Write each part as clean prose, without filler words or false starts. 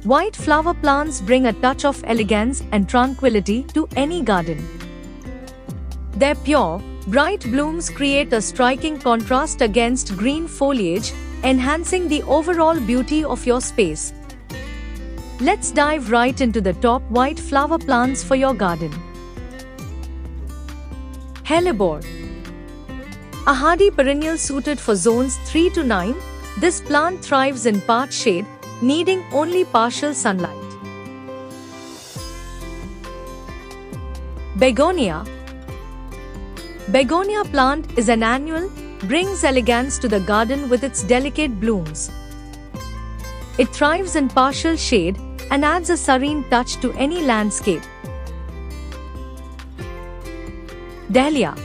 White flower plants bring a touch of elegance and tranquility to any garden. Their pure, bright blooms create a striking contrast against green foliage, enhancing the overall beauty of your space. Let's dive right into the top white flower plants for your garden. Hellebore. A hardy perennial suited for zones 3 to 9, this plant thrives in part shade, needing only partial sunlight. Begonia. Begonia plant is an annual, brings elegance to the garden with its delicate blooms. It thrives in partial shade and adds a serene touch to any landscape. Dahlia.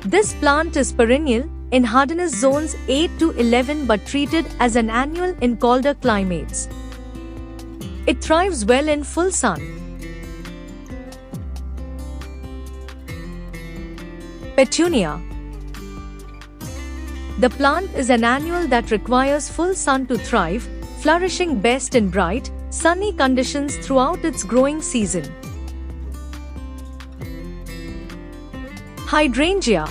This plant is perennial in hardiness zones 8 to 11 but treated as an annual in colder climates. It thrives well in full sun. Petunia. The plant is an annual that requires full sun to thrive, flourishing best in bright, sunny conditions throughout its growing season. Hydrangea.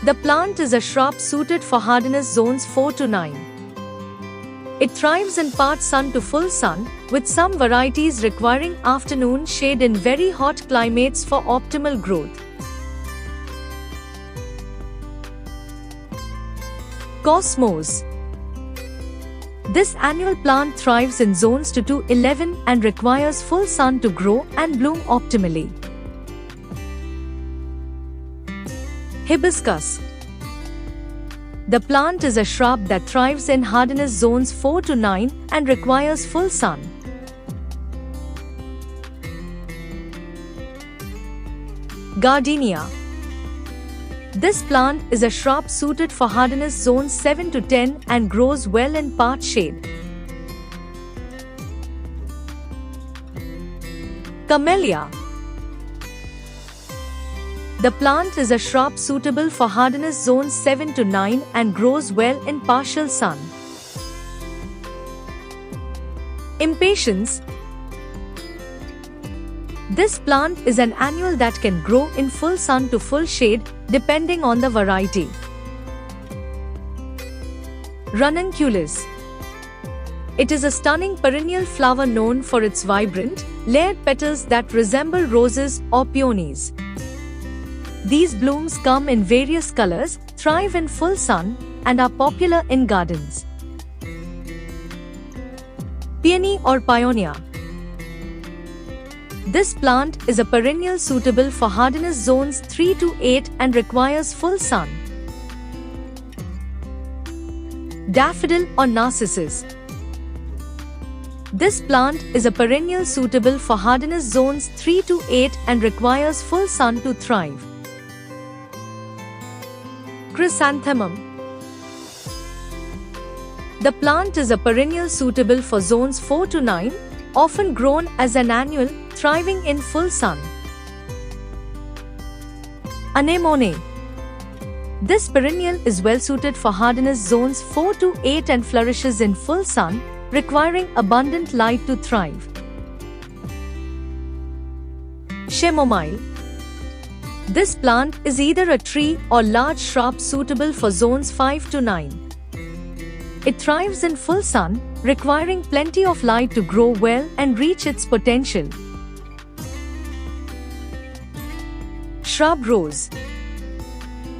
The plant is a shrub suited for hardiness zones 4 to 9. It thrives in part sun to full sun, with some varieties requiring afternoon shade in very hot climates for optimal growth. Cosmos. This annual plant thrives in zones 2 to 11 and requires full sun to grow and bloom optimally. Hibiscus. The plant is a shrub that thrives in hardiness zones 4 to 9 and requires full sun. Gardenia. This plant is a shrub suited for hardiness zones 7 to 10 and grows well in part shade. Camellia. The plant is a shrub suitable for hardiness zones 7 to 9 and grows well in partial sun. Impatiens. This plant is an annual that can grow in full sun to full shade, depending on the variety. Ranunculus. It is a stunning perennial flower known for its vibrant, layered petals that resemble roses or peonies. These blooms come in various colors, thrive in full sun, and are popular in gardens. Peony or Pioneer. This plant is a perennial suitable for hardiness zones 3 to 8 and requires full sun. Daffodil or Narcissus. This plant is a perennial suitable for hardiness zones 3 to 8 and requires full sun to thrive. Chrysanthemum. The plant is a perennial suitable for zones 4 to 9, often grown as an annual, thriving in full sun. Anemone. This perennial is well suited for hardiness zones 4 to 8 and flourishes in full sun, requiring abundant light to thrive. Chamomile. This plant is either a tree or large shrub suitable for zones 5 to 9. It thrives in full sun, requiring plenty of light to grow well and reach its potential. Shrub rose.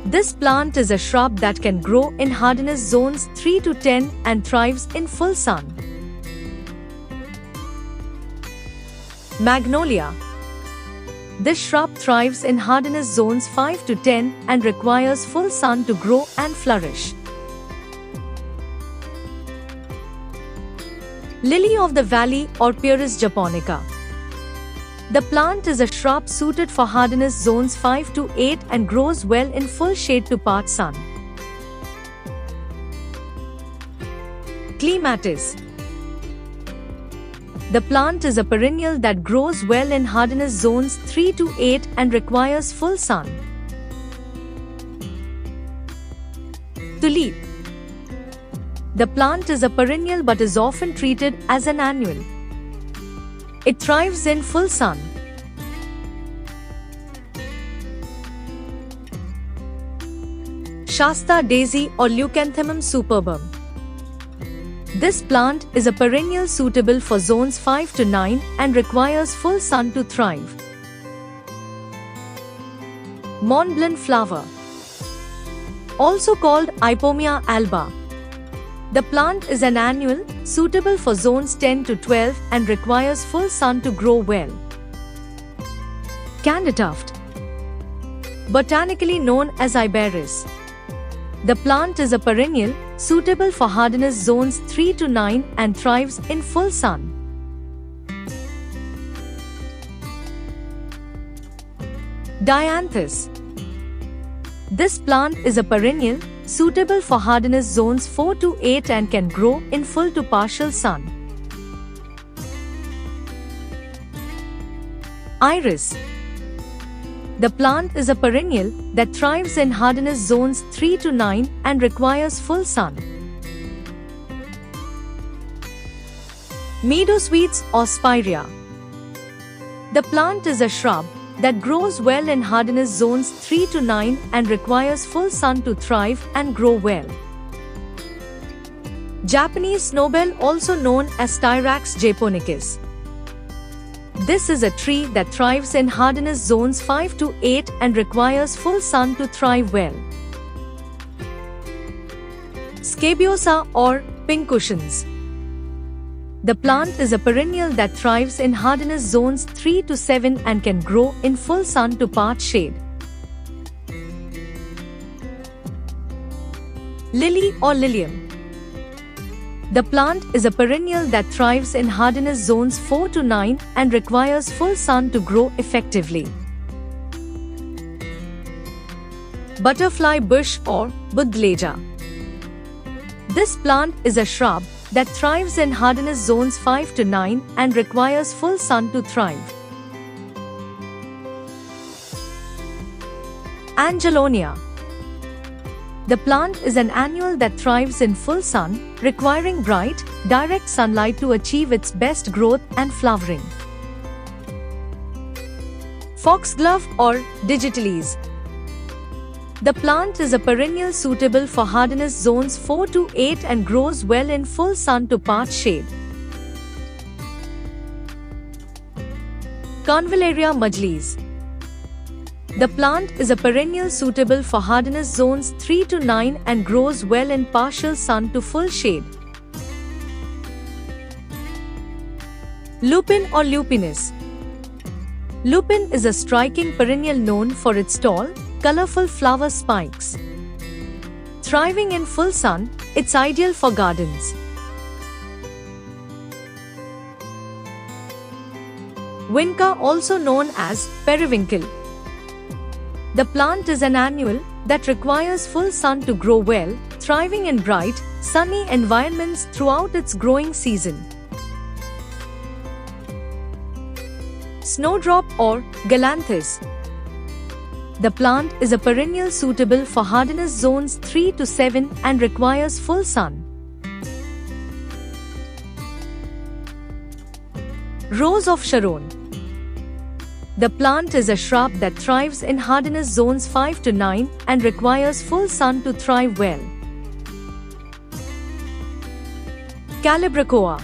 This plant is a shrub that can grow in hardiness zones 3 to 10 and thrives in full sun. Magnolia. This shrub thrives in hardiness zones 5 to 10 and requires full sun to grow and flourish. Lily of the Valley or Pieris japonica. The plant is a shrub suited for hardiness zones 5 to 8 and grows well in full shade to part sun. Clematis. The plant is a perennial that grows well in hardiness zones 3 to 8 and requires full sun. Tulip. The plant is a perennial but is often treated as an annual. It thrives in full sun. Shasta daisy or Leucanthemum superbum. This plant is a perennial suitable for zones 5 to 9 and requires full sun to thrive. Mont Blanc flower, also called Ipomea alba. The plant is an annual, suitable for zones 10 to 12 and requires full sun to grow well. Candytuft, botanically known as Iberis. The plant is a perennial, suitable for hardiness zones 3 to 9 and thrives in full sun. Dianthus. This plant is a perennial, suitable for hardiness zones 4 to 8 and can grow in full to partial sun. Iris. The plant is a perennial that thrives in hardiness zones 3 to 9 and requires full sun. Meadowsweets or Spirea. The plant is a shrub that grows well in hardiness zones 3 to 9 and requires full sun to thrive and grow well. Japanese snowbell, also known as Styrax japonicus. This is a tree that thrives in hardiness zones 5 to 8 and requires full sun to thrive well. Scabiosa or pincushions. The plant is a perennial that thrives in hardiness zones 3 to 7 and can grow in full sun to part shade. Lily or Lilium. The plant is a perennial that thrives in hardiness zones 4 to 9 and requires full sun to grow effectively. Butterfly bush or Buddleja. This plant is a shrub that thrives in hardiness zones 5 to 9 and requires full sun to thrive. Angelonia. The plant is an annual that thrives in full sun, requiring bright, direct sunlight to achieve its best growth and flowering. Foxglove or Digitalis. The plant is a perennial suitable for hardiness zones 4 to 8 and grows well in full sun to part shade. Convallaria majlis. The plant is a perennial suitable for hardiness zones 3 to 9 and grows well in partial sun to full shade. Lupin or Lupinus. Lupin is a striking perennial known for its tall, colorful flower spikes. Thriving in full sun, it's ideal for gardens. Vinca, also known as periwinkle. The plant is an annual that requires full sun to grow well, thriving in bright, sunny environments throughout its growing season. Snowdrop or Galanthus. The plant is a perennial suitable for hardiness zones 3 to 7 and requires full sun. Rose of Sharon. The plant is a shrub that thrives in hardiness zones 5 to 9 and requires full sun to thrive well. Calibrachoa.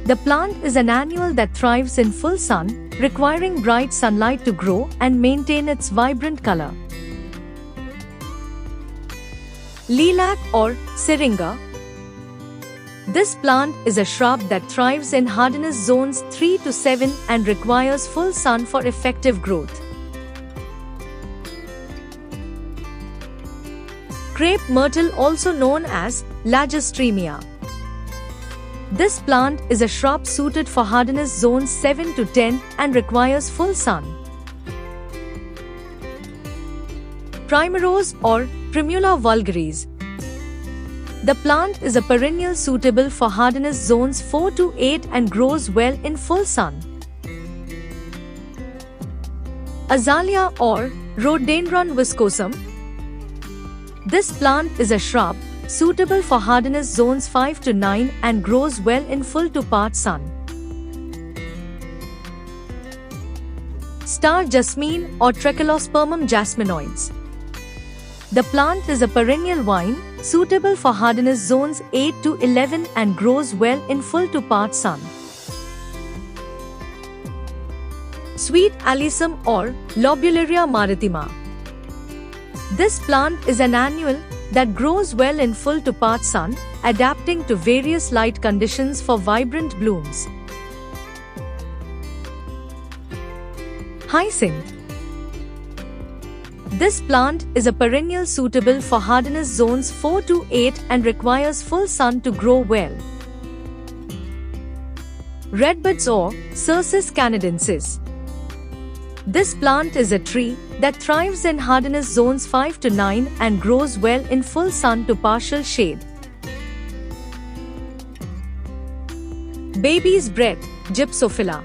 The plant is an annual that thrives in full sun, requiring bright sunlight to grow and maintain its vibrant color. Lilac or Syringa. This plant is a shrub that thrives in hardiness zones 3 to 7 and requires full sun for effective growth. Crepe myrtle, also known as Lagestremia. This plant is a shrub suited for hardiness zones 7 to 10 and requires full sun. Primrose or Primula vulgaris. The plant is a perennial suitable for hardiness zones 4 to 8 and grows well in full sun. Azalea or Rhododendron viscosum. This plant is a shrub suitable for hardiness zones 5 to 9 and grows well in full to part sun. Star jasmine or Tricholospermum jasminoides. The plant is a perennial vine, suitable for hardiness zones 8 to 11 and grows well in full to part sun. Sweet alyssum or Lobularia maritima. This plant is an annual that grows well in full to part sun, adapting to various light conditions for vibrant blooms. Hyacinth. This plant is a perennial suitable for hardiness zones 4 to 8 and requires full sun to grow well. Redbuds or Cercis canadensis. This plant is a tree that thrives in hardiness zones 5 to 9 and grows well in full sun to partial shade. Baby's breath, Gypsophila.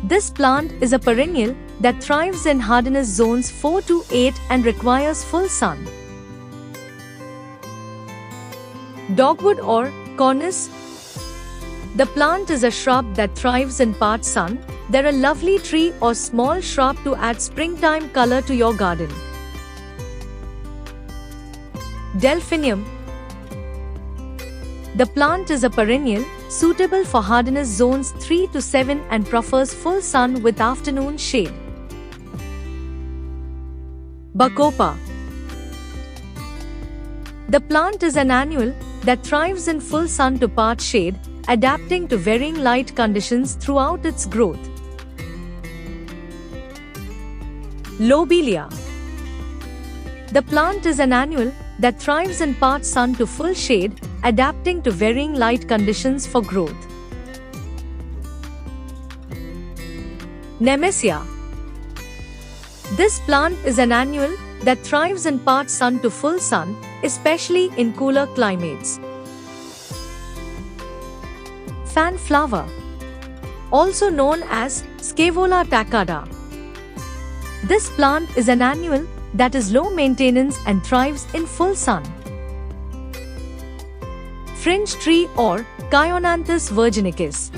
This plant is a perennial that thrives in hardiness zones 4 to 8 and requires full sun. Dogwood or Cornus. The plant is a shrub that thrives in part sun. They're a lovely tree or small shrub to add springtime color to your garden. Delphinium. The plant is a perennial, suitable for hardiness zones 3 to 7 and prefers full sun with afternoon shade. Bacopa. The plant is an annual that thrives in full sun to part shade, adapting to varying light conditions throughout its growth. Lobelia. The plant is an annual that thrives in part sun to full shade, adapting to varying light conditions for growth. Nemesia. This plant is an annual that thrives in part sun to full sun, especially in cooler climates. Fanflower. Also known as Scaevola tacada. This plant is an annual that is low maintenance and thrives in full sun. Fringe tree or Chionanthus virginicus.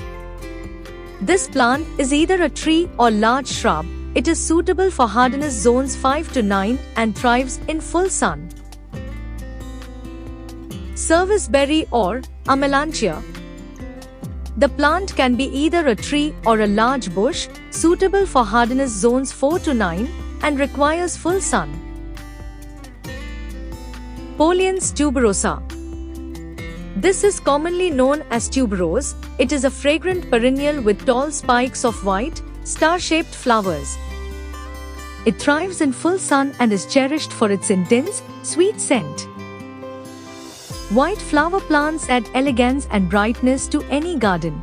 This plant is either a tree or large shrub. It is suitable for hardiness zones 5 to 9 and thrives in full sun. Serviceberry or Amelanchier. The plant can be either a tree or a large bush, suitable for hardiness zones 4 to 9 and requires full sun. Polians tuberosa. This is commonly known as tuberose. It is a fragrant perennial with tall spikes of white, star-shaped flowers. It thrives in full sun and is cherished for its intense, sweet scent. White flower plants add elegance and brightness to any garden.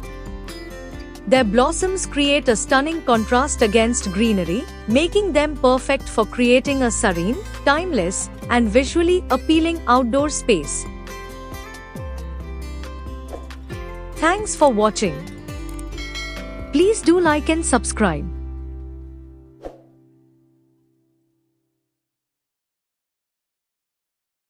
Their blossoms create a stunning contrast against greenery, making them perfect for creating a serene, timeless, and visually appealing outdoor space. Thanks for watching. Please do like and subscribe.